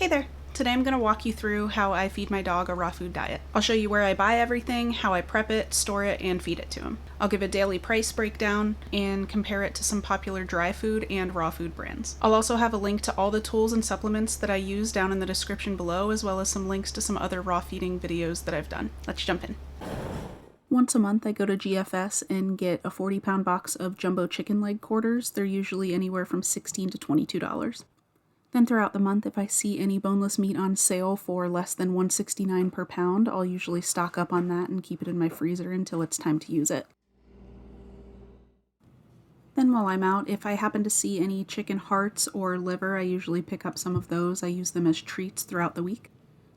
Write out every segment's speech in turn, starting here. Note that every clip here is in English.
Hey there! Today I'm going to walk you through how I feed my dog a raw food diet. I'll show you where I buy everything, how I prep it, store it, and feed it to him. I'll give a daily price breakdown and compare it to some popular dry food and raw food brands. I'll also have a link to all the tools and supplements that I use down in the description below, as well as some links to some other raw feeding videos that I've done. Let's jump in. Once a month, I go to GFS and get a 40-pound box of jumbo chicken leg quarters. They're usually anywhere from $16 to $22. Then throughout the month, if I see any boneless meat on sale for less than $1.69 per pound, I'll usually stock up on that and keep it in my freezer until it's time to use it. Then while I'm out, if I happen to see any chicken hearts or liver, I usually pick up some of those. I use them as treats throughout the week.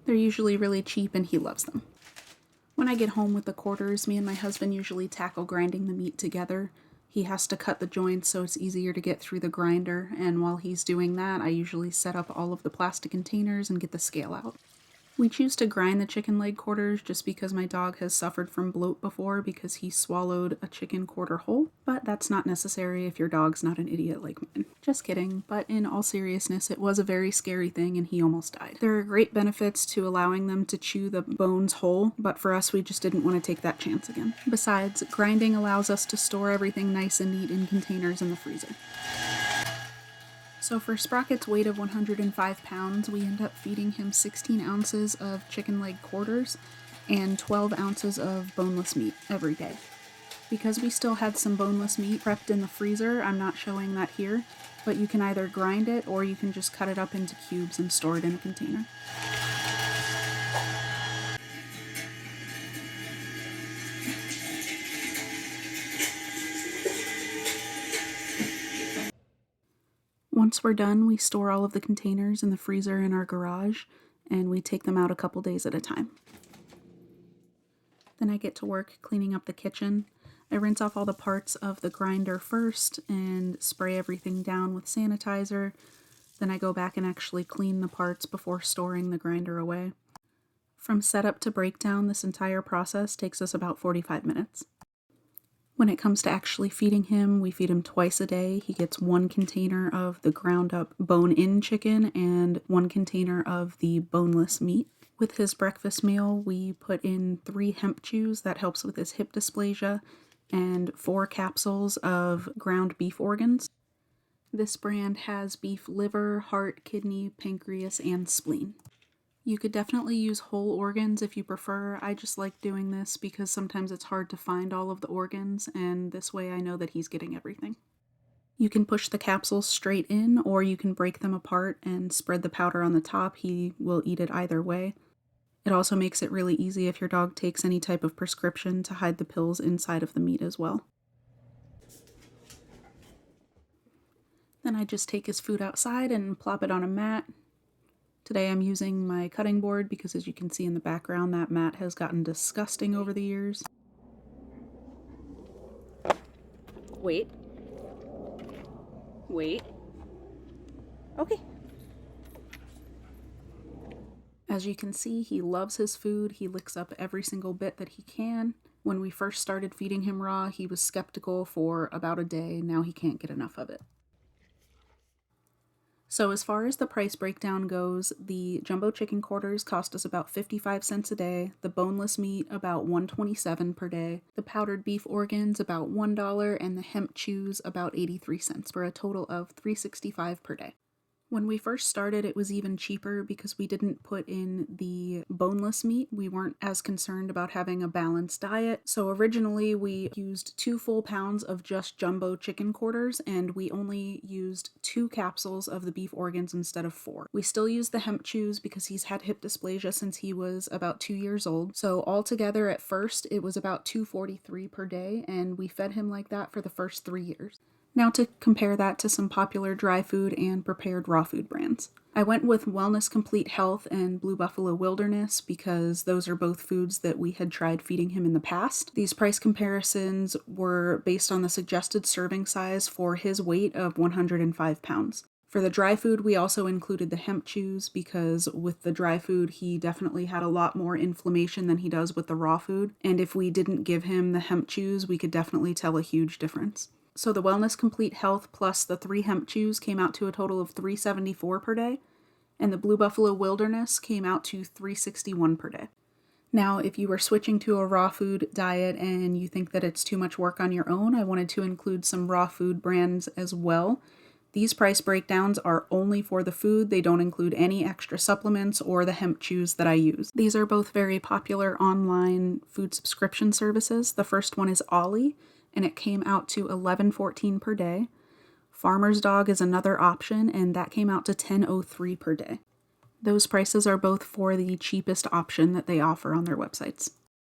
They're usually really cheap and he loves them. When I get home with the quarters, me and my husband usually tackle grinding the meat together. He has to cut the joints so it's easier to get through the grinder, and while he's doing that, I usually set up all of the plastic containers and get the scale out. We choose to grind the chicken leg quarters just because my dog has suffered from bloat before because he swallowed a chicken quarter whole, but that's not necessary if your dog's not an idiot like mine. Just kidding, but in all seriousness, it was a very scary thing and he almost died. There are great benefits to allowing them to chew the bones whole, but for us, we just didn't want to take that chance again. Besides, grinding allows us to store everything nice and neat in containers in the freezer. So for Sprocket's weight of 105 pounds, we end up feeding him 16 ounces of chicken leg quarters and 12 ounces of boneless meat every day. Because we still had some boneless meat prepped in the freezer, I'm not showing that here, but you can either grind it or you can just cut it up into cubes and store it in a container. Once we're done, we store all of the containers in the freezer in our garage, and we take them out a couple days at a time. Then I get to work cleaning up the kitchen. I rinse off all the parts of the grinder first and spray everything down with sanitizer. Then I go back and actually clean the parts before storing the grinder away. From setup to breakdown, this entire process takes us about 45 minutes. When it comes to actually feeding him, we feed him twice a day. He gets 1 container of the ground up bone-in chicken and 1 container of the boneless meat. With his breakfast meal, we put in 3 hemp chews. That helps with his hip dysplasia, and 4 capsules of ground beef organs. This brand has beef liver, heart, kidney, pancreas, and spleen. You could definitely use whole organs if you prefer. I just like doing this because sometimes it's hard to find all of the organs, and this way I know that he's getting everything. You can push the capsules straight in, or you can break them apart and spread the powder on the top. He will eat it either way. It also makes it really easy if your dog takes any type of prescription to hide the pills inside of the meat as well. Then I just take his food outside and plop it on a mat. Today I'm using my cutting board because, as you can see in the background, that mat has gotten disgusting over the years. Wait. Okay. As you can see, he loves his food. He licks up every single bit that he can. When we first started feeding him raw, he was skeptical for about a day. Now he can't get enough of it. So as far as the price breakdown goes, the jumbo chicken quarters cost us about 55 cents a day, the boneless meat about $1.27 per day, the powdered beef organs about $1, and the hemp chews about 83 cents, for a total of $3.65 per day. When we first started, it was even cheaper because we didn't put in the boneless meat. We weren't as concerned about having a balanced diet. So originally we used 2 full pounds of just jumbo chicken quarters, and we only used 2 capsules of the beef organs instead of 4. We still use the hemp chews because he's had hip dysplasia since he was about 2 years old. So altogether at first it was about $2.43 per day, and we fed him like that for the first 3 years. Now to compare that to some popular dry food and prepared raw food brands. I went with Wellness Complete Health and Blue Buffalo Wilderness because those are both foods that we had tried feeding him in the past. These price comparisons were based on the suggested serving size for his weight of 105 pounds. For the dry food, we also included the hemp chews because with the dry food, he definitely had a lot more inflammation than he does with the raw food. And if we didn't give him the hemp chews, we could definitely tell a huge difference. So the Wellness Complete Health plus the 3 hemp chews came out to a total of $3.74 per day. and the Blue Buffalo Wilderness came out to $3.61 per day. Now, if you were switching to a raw food diet and you think that it's too much work on your own, I wanted to include some raw food brands as well. These price breakdowns are only for the food. They don't include any extra supplements or the hemp chews that I use. These are both very popular online food subscription services. The first one is Ollie, and it came out to $11.14 per day. Farmer's Dog is another option, and that came out to $10.03 per day. Those prices are both for the cheapest option that they offer on their websites.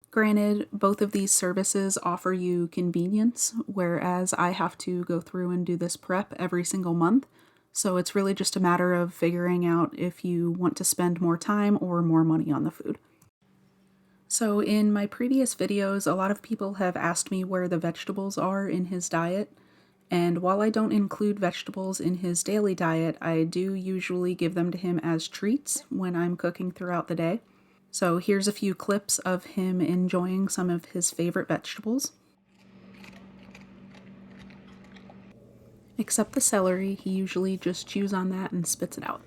Granted, both of these services offer you convenience, whereas I have to go through and do this prep every single month, so it's really just a matter of figuring out if you want to spend more time or more money on the food. So in my previous videos, a lot of people have asked me where the vegetables are in his diet. And while I don't include vegetables in his daily diet, I do usually give them to him as treats when I'm cooking throughout the day. So here's a few clips of him enjoying some of his favorite vegetables. Except the celery, he usually just chews on that and spits it out.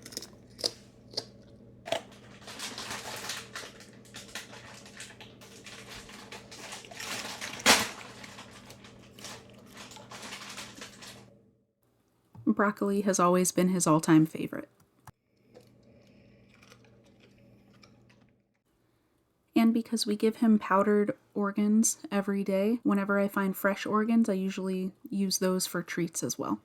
Broccoli has always been his all-time favorite. And because we give him powdered organs every day, whenever I find fresh organs, I usually use those for treats as well.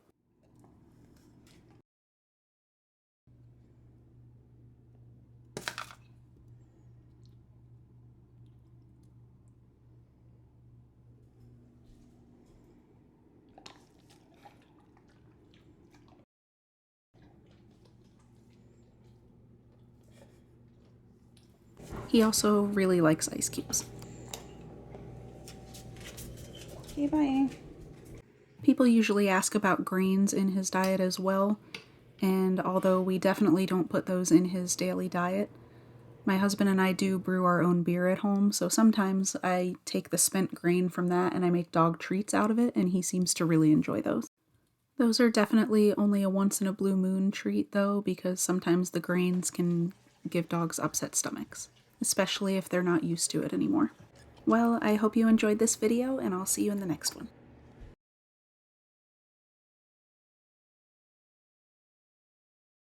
He also really likes ice cubes. Okay, bye. People usually ask about greens in his diet as well, and although we definitely don't put those in his daily diet, my husband and I do brew our own beer at home, so sometimes I take the spent grain from that and I make dog treats out of it, and he seems to really enjoy those. Those are definitely only a once in a blue moon treat though, because sometimes the grains can give dogs upset stomachs, especially if they're not used to it anymore. Well, I hope you enjoyed this video, and I'll see you in the next one.